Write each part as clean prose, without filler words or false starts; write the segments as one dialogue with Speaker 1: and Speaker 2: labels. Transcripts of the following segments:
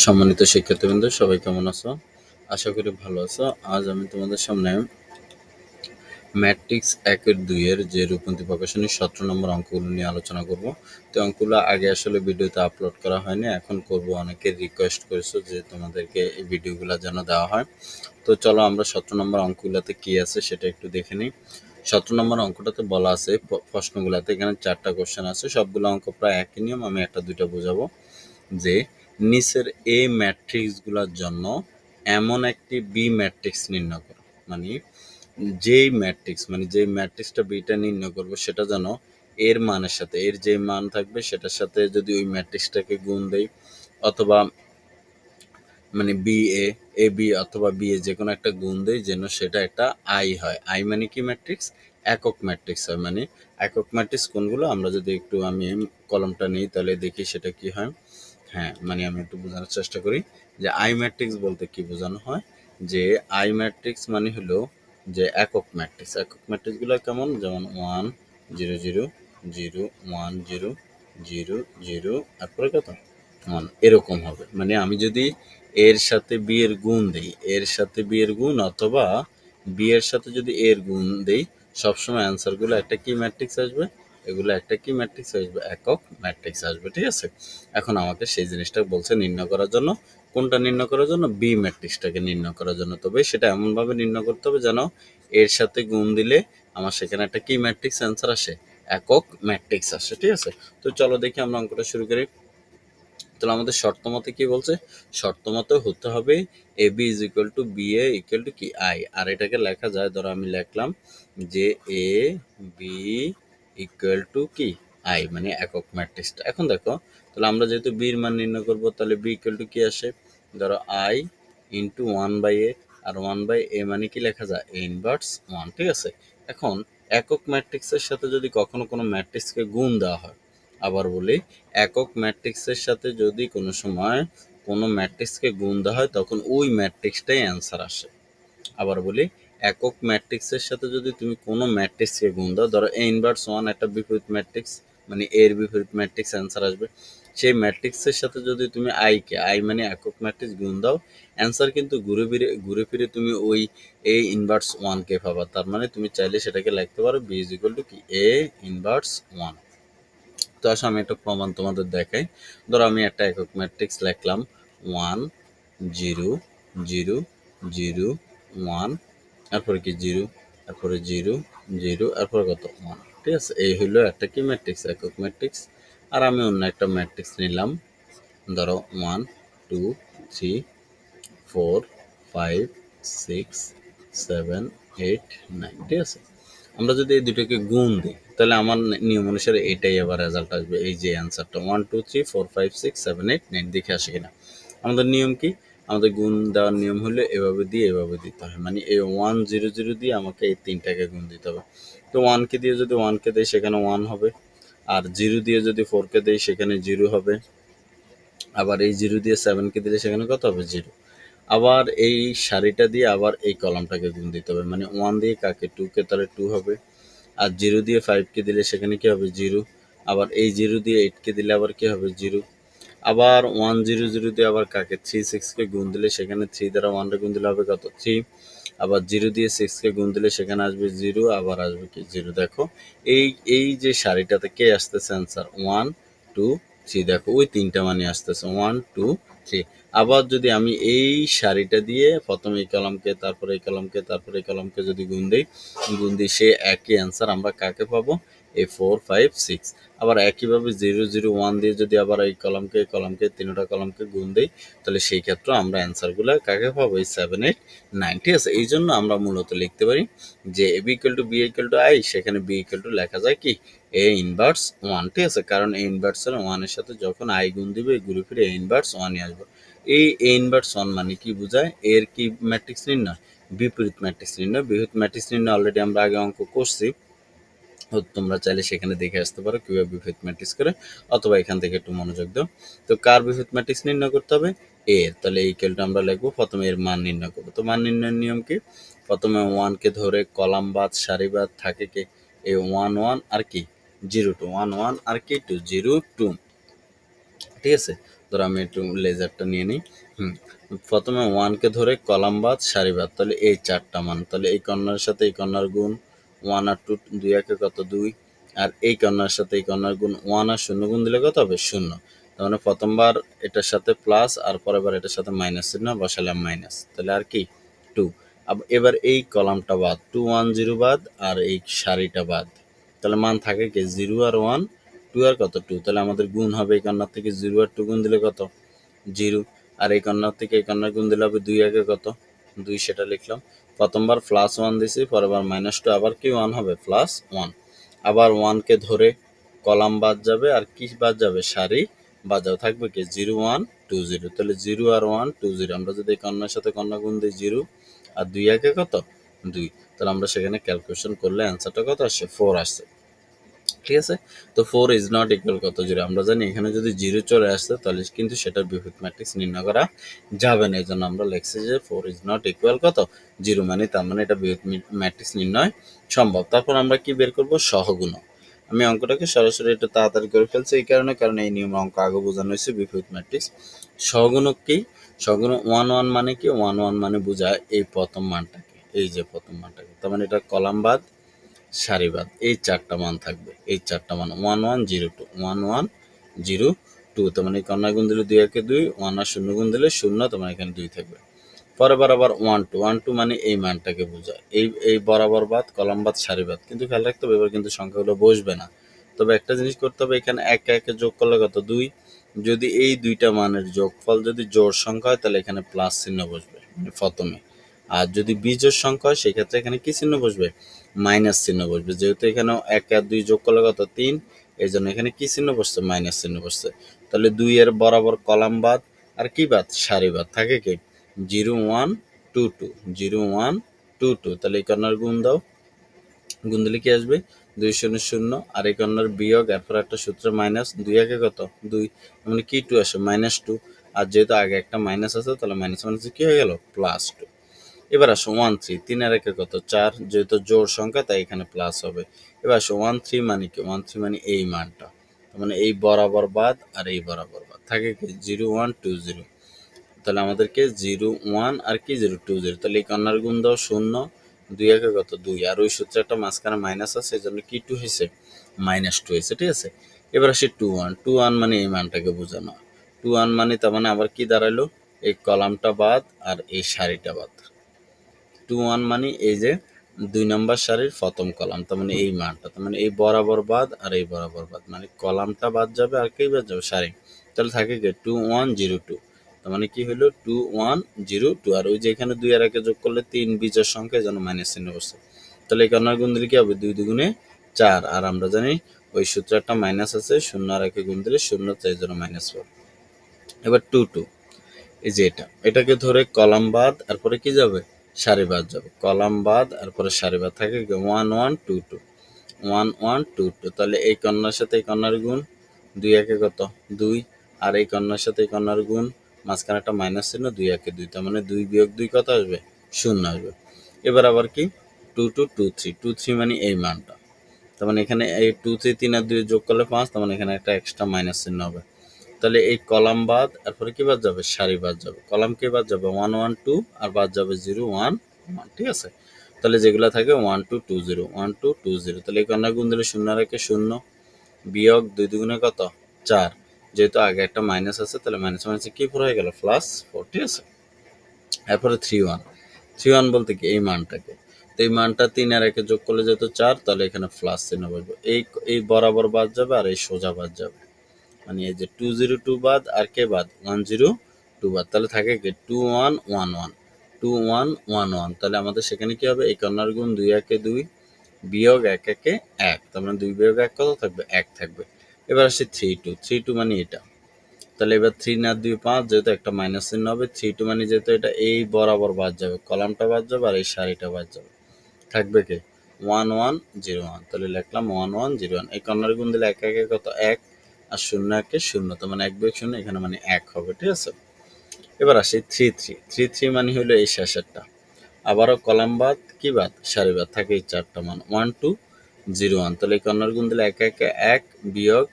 Speaker 1: সম্মানিত শিক্ষার্থীবৃন্দ, সবাই কেমন আছো? আশা করি ভালো আছো। আজ আমি তোমাদের সামনে ম্যাট্রিক্স 1-2 এর যে রূপবন্ধী প্রকাশনীর 17 নম্বর অঙ্কগুলো নিয়ে আলোচনা করব। তো অঙ্কগুলো আগে আসলে ভিডিওতে আপলোড করা হয়নি, এখন করব। অনেকে রিকোয়েস্ট করেছো যে তোমাদেরকে এই ভিডিওগুলো যেন দেওয়া হয়। তো চলো আমরা 17 নম্বর অঙ্কগুলোতে কি আছে সেটা একটু দেখে নিই। 17 নম্বর অঙ্কটাতে বলা আছে, প্রশ্নগুলোতে এখানে 4টা কোশ্চেন আছে, সবগুলো অঙ্ক প্রায় একই নিয়ম। আমি একটা দুইটা বোঝাবো যে নিচের এ ম্যাট্রিক্সগুলোর জন্য এমন একটি বি ম্যাট্রিক্স নির্ণয় করো। মানে যেই ম্যাট্রিক্সটা বিটা নির্ণয় করবো সেটা যেন এর মানের সাথে, এর যে মান থাকবে সেটার সাথে যদি ওই ম্যাট্রিক্সটাকে গুণ দেই, অথবা মানে এ বি অথবা বি এ যে কোনো একটা গুণ দেই, যেন সেটা একটা আই হয়। আই মানে কি ম্যাট্রিক্স? একক ম্যাট্রিক্স হয়। মানে একক ম্যাট্রিক্স কোনগুলো, আমরা যদি একটু আমি কলমটা নিই তাহলে দেখি সেটা কি হয়। হ্যাঁ, মানে আমি একটু বোঝানোর চেষ্টা করি যে আই ম্যাট্রিক্স বলতে কি বোঝানো হয়। যে আই ম্যাট্রিক্স মানে হলো যে একক ম্যাট্রিক্স। একক ম্যাট্রিক্সগুলো কেমন? যেমন 1 0 0 0 1 0 0 0 তারপরে কত 1, এরকম হবে। মানে আমি যদি এর সাথে বি এর গুণ দেই, এর সাথে বি এর গুণ অথবা বি এর সাথে যদি এর গুণ দেই, সবসময় অ্যান্সারগুলো একটা কি ম্যাট্রিক্স আসবে? এগুলো একটা কি ম্যাট্রিক্স আসবে? একক ম্যাট্রিক্স আসবে। ঠিক আছে, এখন আমাকে সেই জিনিসটা বলছে নির্ণয় করার জন্য। কোনটা নির্ণয় করার জন্য? বি ম্যাট্রিক্সটাকে নির্ণয় করার জন্য। তবে সেটা এমনভাবে নির্ণয় করতে হবে যেন এর সাথে গুণ দিলে আমার সেখানে একটা কি ম্যাট্রিক্স অ্যান্সার আসে? একক ম্যাট্রিক্স আসে। ঠিক আছে, তো চলো দেখি আমরা অঙ্কটা শুরু করি। তাহলে আমাদের শর্ত মতে কি বলছে? শর্ত মতে হতে হবে A B is equal to B A equal to কি আই। আর এটাকে লেখা যায়, ধরো আমি লিখলাম যে এ বি ইকুয়াল টু কি আই, মানে একক ম্যাট্রিক্সটা। এখন দেখো, তাহলে আমরা যেহেতু বির মান নির্ণয় করবো, তাহলে বি ইকুয়াল টু কি আসে? ধরো I into 1/a, R 1/a মানে কি লেখা যায়? এ ইনভার্স 1। ঠিক আছে, এখন একক ম্যাট্রিক্সের সাথে যদি কখনো কোনো ম্যাট্রিক্সকে গুণ দেওয়া হয়, আবার বলি, একক ম্যাট্রিক্সের সাথে যদি কোনো সময় কোনো ম্যাট্রিক্সকে গুণ দেওয়া হয়, তখন ওই ম্যাট্রিক্সটাই অ্যান্সার আসে। আবার বলি, একক ম্যাট্রিক্সের সাথে যদি তুমি কোনো ম্যাট্রিক্সকে গুণ দাও, ধরো এ ইনভার্স 1 একটা বিপরীত ম্যাট্রিক্স, মানে এর বিপরীত ম্যাট্রিক্স অ্যান্সার আসবে। সেই ম্যাট্রিক্সের সাথে যদি তুমি আই মানে একক ম্যাট্রিক্স গুণ দাও, অ্যান্সার কিন্তু ঘুরে ফিরে তুমি ওই এ ইনভার্স 1কে পাবা। তার মানে তুমি চাইলে সেটাকে লিখতে পারো বি ইজ ইকুয়াল টু কি এ ইনভার্স 1। তো আসো আমি একটা প্রমাণ তোমাদের দেখাই। ধরো আমি একটা একক ম্যাট্রিক্স লিখলাম 1 0 0 0 1, তারপরে কি 0, তারপরে 0 0, তারপরে কত 1। ঠিক আছে, এই হলো একটা কি ম্যাট্রিক্স? একক ম্যাট্রিক্স। আর আমি অন্য একটা ম্যাট্রিক্স নিলাম, ধরো 1 2 3 4 5 6 7 8 9। ঠিক আছে, আমরা যদি এই দুটোকে গুণ দিই, তাহলে আমার নিয়ম অনুসারে এটাই আবার রেজাল্ট আসবে। এই যে অ্যান্সারটা 1 2 3 4 5 6 7 8 9, দেখে আসে কিনা। আমাদের নিয়ম কি? আমাদের গুণ দেওয়ার নিয়ম হলো এভাবে দিয়ে এভাবে দিতে হয়। মানে এই 1 0 0 দিয়ে আমাকে এই তিনটাকে গুণ দিতে হবে। তো 1কে দিয়ে যদি 1কে দেয় সেখানে 1 হবে, আর 0 দিয়ে যদি 4কে দেয় সেখানে 0 হবে, আবার এই 0 দিয়ে 7কে দিলে সেখানে কত হবে? 0। আবার এই সারিটা দিয়ে আবার এই কলামটাকে গুণ দিতে হবে। মানে 1 দিয়ে কাকে? 2কে, তাহলে 2 হবে। আর 0 দিয়ে 5কে দিলে সেখানে কি হবে? 0। আবার এই 0 দিয়ে 8কে দিলে আবার কি হবে? 0। আবার 1 0 0 দিয়ে আবার কাকে? 3 6কে গুণ দিলে সেখানে 3 দ্বারা 1 রে গুণ দিলে হবে কত? 3। আবার 0 দিয়ে 6কে গুণ দিলে সেখানে আসবে 0, আবার আসবে কি? 0। দেখো এই এই যে সারিটাতে কে আসতেছে অ্যান্সার? 1 2 3। দেখো ওই তিনটা মানে আসতেছে 1 2 3। আবার যদি আমি এই সারিটা দিয়ে প্রথমে এই কলামকে, তারপরে এই কলামকে, তারপরে এই কলামকে যদি গুণ দিই, সে একই অ্যান্সার আমরা কাকে পাবো? এই 4 5 6। আবার একইভাবে 0 0 1 দিয়ে যদি আবার এই কলামকে তিনটা কলামকে গুণ দিই, তাহলে সেই ক্ষেত্রে আমরা অ্যান্সারগুলো কাকে পাবো? এই 7 8 9। ঠিক আছে, এই জন্য আমরা মূলত লিখতে পারি যে A B equal to B equal to I, সেখানে বি ইকুয়াল টু লেখা যায় কি এ ইনভার্স 1। ঠিক আছে, কারণ এ ইনভার্স 1 এর সাথে যখন আই গুণ দিবে, ঘুরে ফিরে এ ইনভার্স 1ই আসবে। এই এ ইনভার্স 1 মানে কি বোঝায়? এর কি ম্যাট্রিক্স নির্ণয়? বিপরীত ম্যাট্রিক্স নির্ণয়। বিপরীত ম্যাট্রিক্স নির্ণয় অলরেডি আমরা আগে অঙ্ক করছি, তোমরা চাইলে সেখানে দেখে আসতে পারো কিভাবে বিপরীত ম্যাট্রিক্স করে, অথবা এখান থেকে একটু মনোযোগ দাও। তো কার বিপরীত ম্যাট্রিক্স নির্ণয় করতে হবে? এর। তাহলে এই ইকুয়ালটা আমরা লিখবো, প্রথমে এর মান নির্ণয় করবো। তো মান নির্ণয়ের নিয়ম কি? প্রথমে 1কে ধরে কলাম বাদ সারি বাদ থাকে কি এই 1 1 আর কি 0 2, 1 1 আর কি 2 0 2। ঠিক আছে, ধরো আমি একটু লেজারটা নিয়ে নিই। প্রথমে 1কে ধরে কলাম বাদ সারি বাদ, তাহলে এই 4টা মান, তাহলে এই কর্নারের সাথে এই কর্নার গুণ 1 আর 2, 2 একে কত 2, আর এই কর্নারের সাথে এই কর্নার গুণ 1 আর 0 গুণ দিলে কত হবে 0। তার মানে প্রথমবার এটার সাথে প্লাস আর পরের বার এটার সাথে মাইনাস চিহ্ন বসালাম মাইনাস, তাহলে আর কি 2। এবার এই কলামটা বাদ 2 1 0 বাদ আর এই সারিটা বাদ, তাহলে মান থাকে কি 0 আর 1, 2 আর কত 2, তাহলে আমাদের গুণ হবে এই কর্নার থেকে 0 আর 2 গুণ দিলে কত 0, আর এই কর্নার থেকে এই কর্নার গুণ দিলে হবে 2 একে কত 2, সেটা লিখলাম। প্রথমবার প্লাস 1 দিছি, পরের বার -2, আবার কি 1 হবে প্লাস 1। আবার 1কে ধরে কলাম বাদ যাবে আর কি বাদ যাবে সারি বাদ যাবে, থাকবে কি 0 1 2 0, তাহলে 0 আর 1 2 0। আমরা যদি এই কর্নার সাথে কর্নার গুণ দিই 0 আর 2 একে কত 2, তাহলে আমরা সেখানে ক্যালকুলেশন করলে অ্যান্সারটা কত আসে 4 আসছে। ঠিক আছে, তো 4 ইজ নট ইকুয়াল কত 0, আমরা জানি এখানে যদি 0 চলে আসছে তাহলে কিন্তু সেটার বিপরীত ম্যাট্রিক্স নির্ণয় করা যাবে না, এই জন্য আমরা লিখছি যে 4 ইজ নট ইকুয়াল কত 0, মানে তার মানে এটা বিপরীত ম্যাট্রিক্স নির্ণয় সম্ভব। তারপর আমরা কি বের করব সহগুণক। আমি অঙ্কটাকে সরাসরি একটু তাড়াতাড়ি করে ফেলছি এই কারণে, কারণ এই নিয়ম অঙ্ক আগে বোঝানো হয়েছে বিপরীত ম্যাট্রিক্স। সহগুণক কি, সহগুণক 1 1 মানে কি 1 1 মানে বোঝায় এই প্রথম মানটাকে, এই যে প্রথম মানটাকে, তার মানে এটা কলাম বাদ সারিবাদ, এই 4টা মান থাকবে, এই 4টা মান 1 1 0 2 1 1 0 2, তার মানে কর্নার গুণ দিলে 2 একে 2, 1 আর 0 গুণ দিলে 0, তার মানে এখানে 2 থাকবে। পরের বার আবার 1 2 1 2 মানে এই মানটাকে বোঝায়, এই বরাবর বাদ কলাম বাদ সারিবাদ, কিন্তু খেয়াল রাখতে হবে এবার কিন্তু সংখ্যাগুলো বসবে না। তবে একটা জিনিস করতে হবে, এখানে একে একে যোগ করলে কত 2, যদি এই দুইটা মানের যোগফল যদি জোড় সংখ্যা হয় তাহলে এখানে প্লাস চিহ্ন বসবে প্রথমে, আর যদি বিজোড় সংখ্যা হয় সেক্ষেত্রে এখানে কি চিহ্ন বসবে মাইনাস চিহ্ন বসবে। যেহেতু এখানে 1 আর 2 যোগ করলে কত 3, এই জন্য এখানে কি চিহ্ন বসছে মাইনাস চিহ্ন বসছে। তাহলে 2 এর বরাবর কলাম বাদ আর কি বাদ সারি বাদ, থাকে কি 0 1 2 2 0 1 2 2, তাহলে এই কর্নার গুণ দাও, গুণ দিলে কি আসবে 2 0 0, আর এই কর্নার বিয়োগ, এরপর একটা সূত্র মাইনাস 2 একে কত 2, মানে কি 2 আসে -2, আর যেহেতু আগে একটা মাইনাস আছে তাহলে মাইনাস মাইনাস কি হয়ে গেল +2। এবার আসো 1 3, 3 আর একে কত 4, যেহেতু জোড় সংখ্যা তাই এখানে প্লাস হবে। এবার আসো 1 3 মানে কি 1 3 মানে এই মানটা, মানে এই বরাবর বাদ আর এই বরাবর বাদ, থাকে কি 0 1 2 0, তাহলে আমাদেরকে 0 1 আর কি 0 2 0, তাহলে এই কর্নার গুণ দাও 0, 2 একে কত 2, আর ওই সূত্রে একটা মাঝখানে মাইনাস আছে এই জন্য কি 2 হয়েছে -2 হয়েছে। ঠিক আছে, এবার আসি 2 1, 2 1 মানে এই মানটাকে বোঝানো, 2 1 মানে তার মানে আবার কি দাঁড়ালো এই কলামটা বাদ আর এই সারিটা বাদ। 2 1 মানে এই যে 2 নম্বর সারির প্রথম কলাম, তার মানে এই মানটা, তার মানে এই বরাবর বাদ আর এই বরাবর বাদ, মানে কলামটা বাদ যাবে আর কি বাদ যাবে সারি, তাহলে থাকে কি 2 1 0 2, তার মানে কি হলো 2 1 0 2, আর ওই যে এখানে 2 আর 1 যোগ করলে 3 বিজোড় সংখ্যা যেন মাইনাস চিহ্ন বসছে, তাহলে এই কর্নার গুণ দিলে কি হবে 2 2 4, আর আমরা জানি ওই সূত্রে একটা মাইনাস আছে, 0 আর 1 গুণ দিলে 0, তাই জন্য -4। এবার 2 2, এই যে এটাকে ধরে কলাম বাদ আর পরে কি যাবে সারি বাদ যাবে, কলাম বাদ আর পরে সারি বাদ, থাকে 1 1 2 2 1 1 2 2, তাহলে এই কর্নার সাথে এই কর্নার গুণ 2 একে কত 2, আর এই কর্নার সাথে এই কর্নার গুণ মাঝখানে একটা মাইনাস চিহ্ন 2 একে 2, তার মানে 2 বিয়োগ 2 কত আসবে 0 আসবে। এবার আবার কি 2 2 2 3 2 3 মানে এই মানটা, তার মানে এখানে এই 2 3 3 আর 2 যোগ করলে 5, তার মানে এখানে একটা এক্সট্রা মাইনাস চিহ্ন হবে, তাহলে এই কলাম বাদ এরপরে কি বাদ যাবে সারি বাদ যাবে, কলাম কি বাদ যাবে 1 1 2 আর বাদ যাবে 0 1 1। ঠিক আছে, তাহলে যেগুলো থাকে 1 2 2 0 1 2 2 0, তাহলে এই কর্নার গুণ দিলে 0 রেখে 0, বিয়োগ 2 2 কত 4, যেহেতু আগে একটা মাইনাস আছে তাহলে মাইনাস মাইনাসে কি 4 হয়ে গেল +4। ঠিক আছে, এরপরে 3 1, 3 1 বলতে কি এই মানটাকে, তো এই মানটা 3 আর 1 যোগ করলে যেহেতু 4, তাহলে এখানে প্লাস চিহ্ন বসবে, এই বরাবর বাদ যাবে আর এই সোজা বাদ যাবে, মানে এই যে 2 0 2 বাদ আর কে বাদ 1 0 2 বাদ, তাহলে থাকে কি 2 1 1 1 2 1 1 1, তাহলে আমাদের সেখানে কি হবে এই কর্নার গুণ 2 একে 2 বিয়োগ 1 একে 1, তার মানে 2 বিয়োগ 1 কত থাকবে 1 থাকবে। এবার আসি 3 2, 3 2 মানে এটা, তাহলে এবার 3 আর 2 5, যেহেতু একটা মাইনাস চিহ্ন হবে, 3 2 মানে যেহেতু এটা এই বরাবর বাদ যাবে, কলামটা বাদ যাবে আর এই সারিটা বাদ যাবে, থাকবে কি 1 1 0 1, তাহলে লিখলাম 1 1 0 1, এই কর্নার গুণ দিলে 1 একে কত 1 আর 0 একে 0, তার মানে 1 বিয়োগ 0 এখানে মানে 1 হবে। ঠিক আছে, এবার আসি 3 3, 3 3 মানে হলো এই শেষেরটা, আবারও কলাম বাদ কি বাদ সারি বাদ, থাকে এই 4টা মান 1 2 0 1, তাহলে এই কর্নার গুণ দিলে 1 একে 1 বিয়োগ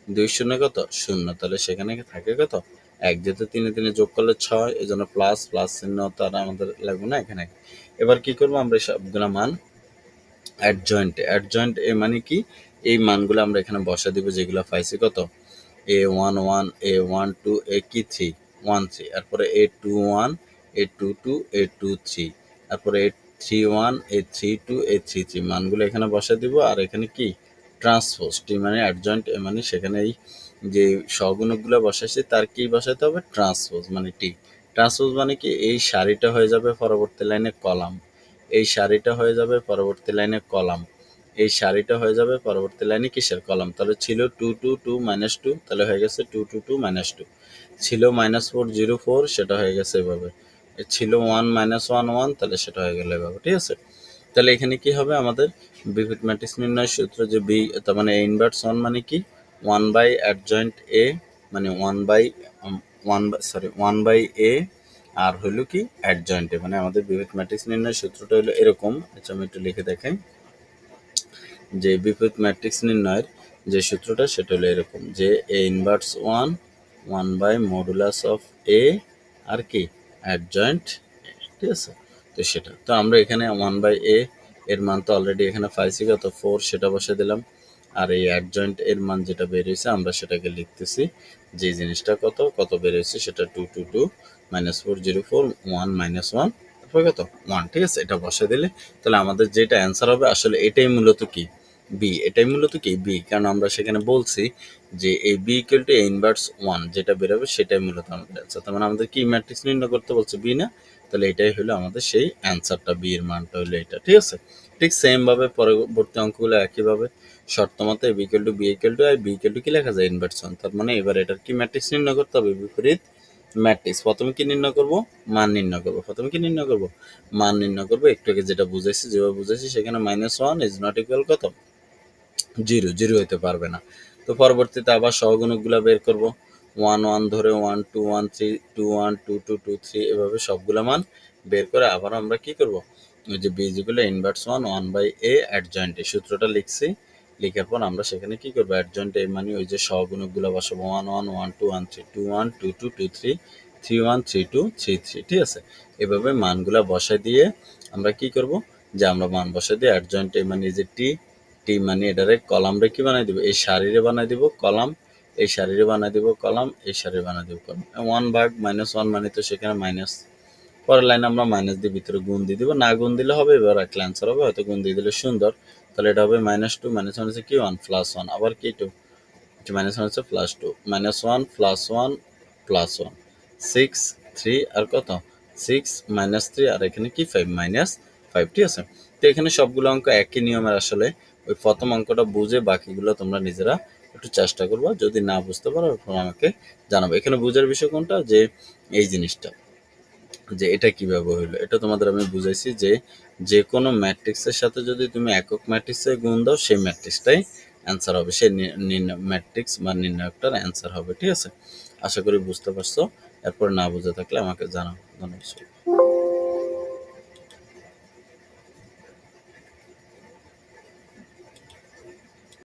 Speaker 1: 2 0 কত 0, তাহলে সেখানে থাকে কত 1 যেহেতু 3 এ 3 যোগ করলে 6, এজন্য প্লাস চিহ্ন তো আর আমাদের লাগবে না এখানে। এবার কি করব আমরা সবগুলা মান অ্যাডজয়েন্ট এ মানে কি এই মানগুলো আমরা এখানে বসা দিব যেগুলো পাইছি কত a11 a12 a কি 3 13 তারপরে a21 a22 a23 তারপরে a31 a32 a33 মানগুলো এখানে বসা দিব আর এখানে কি ট্রান্সপোজ টি মানে অ্যাডজয়েন্ট এ মানে সেখানে এই যে সহগুণকগুলো বসাইছি তার কি বসাইতে হবে ট্রান্সপোজ মানে টি ট্রান্সপোজ মানে কি এই সারিটা হয়ে যাবে পরবর্তী লাইনে কলাম, এই সারিটা হয়ে যাবে পরবর্তী লাইনে কলাম, এই সারিটা হয়ে যাবে পরবর্তী লাইনে কিসের কলাম। তাহলে ছিল 2 2 2 -2 তাহলে হয়ে গেছে 2 2 2 -2 ছিল -4 0 4 সেটা হয়ে গেছে এভাবে, ছিল 1 -1 1 তাহলে সেটা হয়ে গেল এভাবে। ঠিক আছে, তাহলে এখানে কি হবে আমাদের বিপরীত ম্যাট্রিক্স নির্ণয় সূত্র যে বি তার মানে a ইনভার্স 1 মানে কি 1 বাই অ্যাডজয়েন্ট এ মানে 1 বাই এ আর হলো কি অ্যাডজয়েন্টে মানে আমাদের বিপরীত ম্যাট্রিক্স নির্ণয় সূত্রটা হলো এরকম। আচ্ছা আমি একটু লিখে দেখাই যে বিপরীত ম্যাট্রিক্স নির্ণয়ের যে সূত্রটা সেটা হলো এরকম যে এ ইনভার্স 1 বাই মডুলাস অফ এ আর কি অ্যাডজয়েন্ট। ঠিক আছে, তো সেটা তো আমরা এখানে 1 বাই এ এর মান তো অলরেডি এখানে পাইছি কত 4 সেটা বসে দিলাম আর এই অ্যাডজয়েন্ট এর মান যেটা বের হয়েছে আমরা সেটাকে লিখতেছি যে জিনিসটা কত বের হয়েছে সেটা 2 2 2 -4 0 4 1 -1 তারপর কত 1। ঠিক আছে, এটা বসে দিলে তাহলে আমাদের যেটা অ্যান্সার হবে আসলে এটাই মূলত কি বি, এটাই মূলত কি বি, কারণ আমরা সেখানে বলছি যে এই B equal to A inverse 1 যেটা বেরোবে সেটাই মূলত আমাদের অ্যান্সার। তার মানে আমাদের কি ম্যাট্রিক্স নির্ণয় করতে বলছে বি না, তাহলে এটাই হলো আমাদের সেই অ্যান্সারটা, বি এর মানটা হলো এটা। ঠিক আছে, ঠিক সেম ভাবে পরবর্তী অঙ্কগুলো একইভাবে শর্ত মতো বি ইকুয়াল টু আর বি ইকুয়াল টু কি লেখা যায় ইনভার্স 1। তার মানে এবার এটার কি ম্যাট্রিক্স নির্ণয় করতে হবে বিপরীত ম্যাট্রিক্স। প্রথমে কি নির্ণয় করব মান নির্ণয় করব, প্রথমে কি নির্ণয় করব মান নির্ণয় করব। একটু আগে যেটা বুঝাইছি যেভাবে বুঝাইছি সেখানে -1 ইজ নট ইকুয়াল কত 0 0 হতে পারবে না। তো পরবর্তীতে আবার সহগুণকগুলো বের করব 1 1 ধরে 1 2 1 3 2 1 2 2 2 3 এভাবে সবগুলো মান বের করে আবার আমরা কি করব ওই যে বি যেগুলো ইনভার্স 1 বাই এ অ্যাডজয়েন্ট এই সূত্রটা লিখছি, লিখার পর আমরা সেখানে কি করব অ্যাডজয়েন্ট এ মানে ওই যে সহগুণকগুলো বসাবো 1 1 1 2 1 3 2 1 2 2 2 3 3 1 3 2 3 3। ঠিক আছে, এভাবে মানগুলা বসাই দিয়ে আমরা কি করব যে আমরা মান বসাই দিয়ে অ্যাডজয়েন্ট এ মানে যে টি মানে এটারে কলাম রে কি বানাই দিব এই সারিরে বানাই দিব কলাম, এই সারিরে বানাই দিব কলাম, এই সারিরে বানাই দিব কলাম। 1 ভাগ -1 মানে তো সেখানে মাইনাস, পরের লাইনে আমরা মাইনাস দিয়ে ভিতরে গুণ দিয়ে দিব, না গুণ দিলে হবে এবার একটা অ্যান্সার হবে, হয়তো গুণ দিয়ে দিলে সুন্দর। তাহলে এটা হবে -2 -1 হচ্ছে কি 1 + 1 আবার কি 2 -1 হচ্ছে +2 -1 + 1 + 1 6 3 আর কত 6 -3 আর এখানে কি 5 -5। ঠিক আছে, তো এখানে সবগুলো অঙ্ক একই নিয়মের। আসলে ওই প্রথম অঙ্কটা বুঝে বাকিগুলো তোমরা নিজেরা একটু চেষ্টা করবা, যদি না বুঝতে পারো আমাকে জানাবো। এখানে বুঝার বিষয় কোনটা যে এই জিনিসটা যে এটা কিভাবে হইলো এটা তোমাদের আমি বুঝাইছি যে যে কোনো ম্যাট্রিক্সের সাথে যদি তুমি একক ম্যাট্রিক্সে গুণ দাও সেই ম্যাট্রিক্সটাই অ্যান্সার হবে, সেই ম্যাট্রিক্স বা নির্ণায়কটার অ্যান্সার হবে। ঠিক আছে, আশা করি বুঝতে পারছো। এরপর না বুঝে থাকলে আমাকে জানাও। ধন্যবাদ।